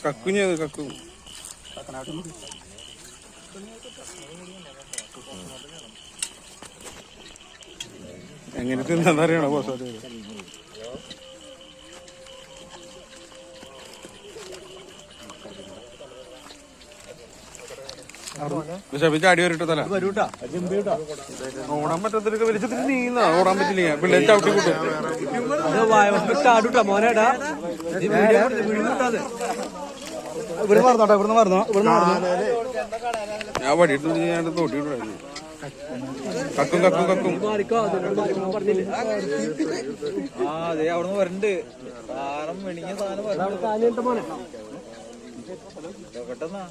കക്കുഞ്ഞത് കക്കും എങ്ങനെ തിന്നറിയണോ ബോസ്? ചാടി വരട്ടോ തല ഓടാൻ പറ്റത്തില്ല. വലിച്ചത്തിന് നീങ്ങുന്ന ഓടാൻ പറ്റില്ല. പിള്ളേർ ചവിട്ടി കൂട്ടും. ഞാൻ വടിയിട്ട് ഞാൻ തോട്ടിട്ടുണ്ടായിരുന്നു. കക്കും കക്കും കക്കും അതെ അവിടുന്ന് വരണ്ട് സാധനം വെണിങ്ങിയ സാധനം പെട്ടെന്നാ